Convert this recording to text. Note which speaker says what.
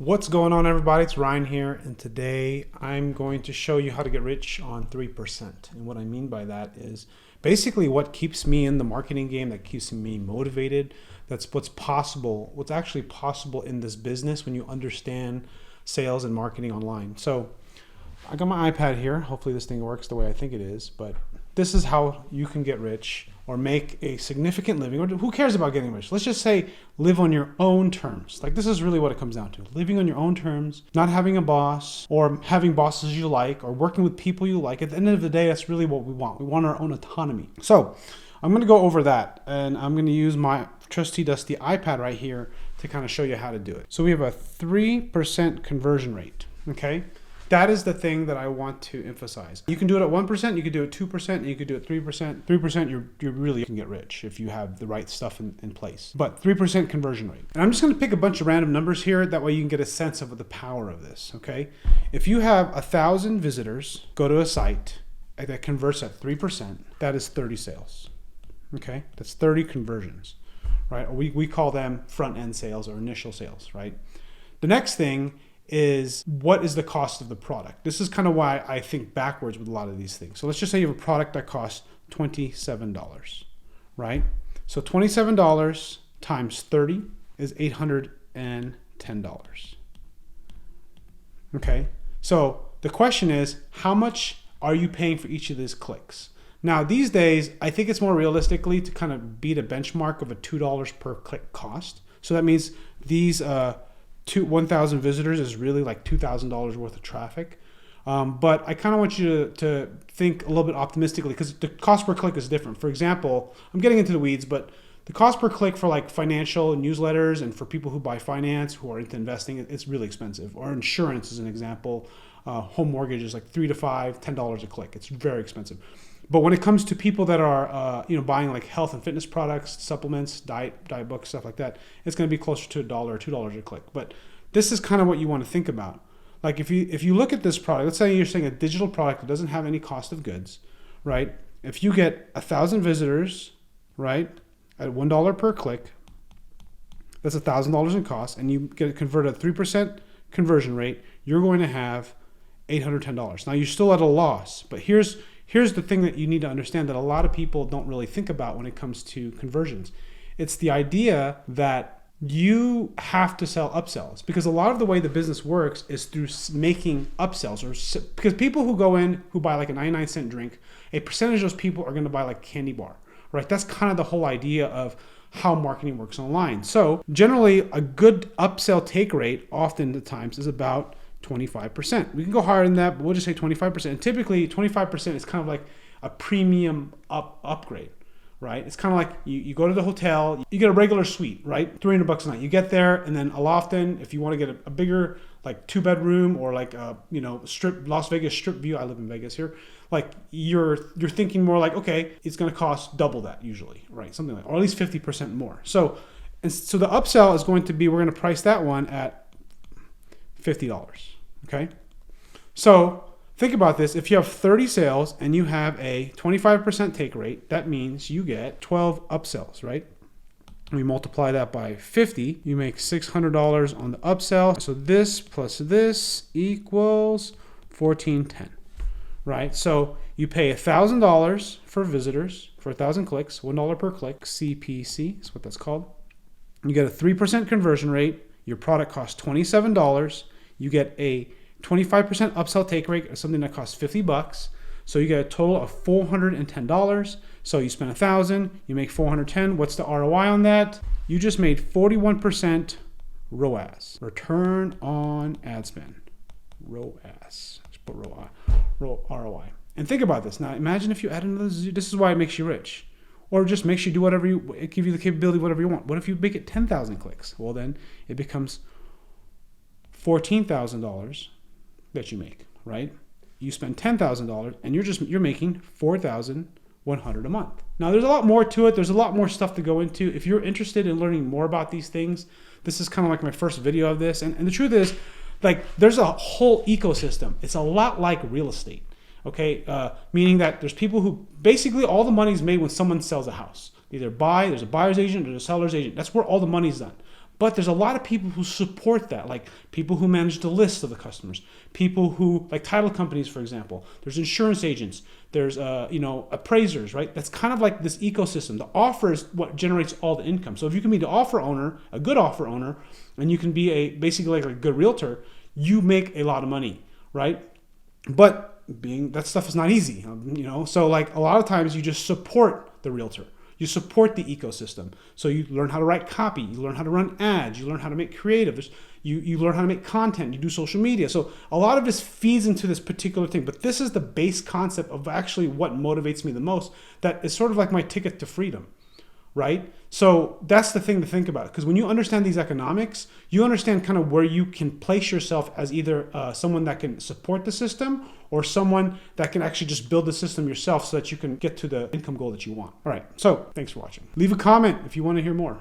Speaker 1: What's going on, everybody? It's Ryan here, and today I'm going to show you how to get rich on 3%. And what I mean by that is basically what keeps me in the marketing game, that keeps me motivated. That's what's possible, what's actually possible in this business when you understand sales and marketing online. So I got my iPad here. Hopefully this thing works the way I think it is, but this is how you can get rich or make a significant living. Or who cares about getting rich? Let's just say live on your own terms. Like, this is really what it comes down to. Living on your own terms, not having a boss or having bosses you like or working with people you like. At the end of the day, that's really what we want. We want our own autonomy. So I'm going to go over that, and I'm going to use my trusty dusty iPad right here to kind of show you how to do it. So we have a 3% conversion rate. Okay. That is the thing that I want to emphasize. You can do it at 1%, you could do it 2%, and you could do it 3%. 3%, you really can get rich if you have the right stuff in place. But 3% conversion rate. And I'm just gonna pick a bunch of random numbers here, that way you can get a sense of the power of this, okay? If you have 1,000 visitors go to a site that converts at 3%, that is 30 sales, okay? That's 30 conversions, right? We call them front-end sales or initial sales, right? The next thing is, what is the cost of the product? This is kind of why I think backwards with a lot of these things. So let's just say you have a product that costs $27, right? So $27 times 30 is $810. Okay, so the question is, how much are you paying for each of these clicks? Now, these days, I think it's more realistically to kind of beat a benchmark of a $2 per click cost. So that means these 1,000 visitors is really like $2,000 worth of traffic. But I kind of want you to think a little bit optimistically, because the cost per click is different. For example, I'm getting into the weeds, but the cost per click for like financial newsletters and for people who buy finance, who are into investing, it's really expensive. Or insurance is an example. Home mortgage is like $3 to $5, $10 a click. It's very expensive. But when it comes to people that are buying like health and fitness products, supplements, diet books, stuff like that, it's going to be closer to $1 or $2 a click. But this is kind of what you want to think about. Like, if you look at this product, let's say you're saying a digital product that doesn't have any cost of goods, right? If you get 1,000 visitors, right, at $1 per click, that's $1,000 in cost, and you get it converted at 3% conversion rate, you're going to have $810. Now, you're still at a loss, but here's the thing that you need to understand that a lot of people don't really think about when it comes to conversions. It's the idea that you have to sell upsells, because a lot of the way the business works is through making upsells, because people who go in who buy like a 99-cent drink, a percentage of those people are going to buy like a candy bar, right? That's kind of the whole idea of how marketing works online. So generally, a good upsell take rate oftentimes is about 25%. We can go higher than that, but we'll just say 25%. And typically 25% is kind of like a premium upgrade, right? It's kind of like you go to the hotel, you get a regular suite, right? $300 a night. You get there, and then often, if you want to get a bigger, like 2-bedroom or like a Las Vegas strip view. I live in Vegas here. Like, you're thinking more like, okay, it's going to cost double that usually, right? Something like, or at least 50% more. So the upsell is going to be, we're going to price that one at $50. Okay. So think about this. If you have 30 sales and you have a 25% take rate, that means you get 12 upsells, right? We multiply that by 50, you make $600 on the upsell. So this plus this equals $1,410, right? So you pay $1,000 for visitors for 1,000 clicks, $1 per click, CPC is what that's called. You get a 3% conversion rate. Your product costs $27. You get a 25% upsell take rate of something that costs $50. So you get a total of $410. So you spend $1,000, you make $410. What's the ROI on that? You just made 41% ROAS, return on ad spend. ROAS. Let's put ROI. And think about this. Now imagine if you add another zero. This is why it makes you rich. Or just makes you do whatever it give you the capability of whatever you want. What if you make it 10,000 clicks? Well, then it becomes $14,000 that you make, right? You spend $10,000 and you're making $4,100 a month. Now, there's a lot more to it. There's a lot more stuff to go into. If you're interested in learning more about these things, this is kind of like my first video of this. And the truth is, like, there's a whole ecosystem. It's a lot like real estate, okay? Meaning that there's people who basically all the money is made when someone sells a house. Either there's a buyer's agent or a seller's agent. That's where all the money's done. But there's a lot of people who support that, like people who manage the list of the customers, people who, like title companies, for example. There's insurance agents. There's appraisers, right? That's kind of like this ecosystem. The offer is what generates all the income. So if you can be the offer owner, a good offer owner, and you can be basically like a good realtor, you make a lot of money, right? But that stuff is not easy, So like a lot of times you just support the realtor. You support the ecosystem. So you learn how to write copy, you learn how to run ads, you learn how to make creative, you learn how to make content, you do social media. So a lot of this feeds into this particular thing. But this is the base concept of actually what motivates me the most. That is sort of like my ticket to freedom, right? So that's the thing to think about, because when you understand these economics, you understand kind of where you can place yourself as either someone that can support the system or someone that can actually just build the system yourself so that you can get to the income goal that you want. All right, so thanks for watching. Leave a comment if you want to hear more.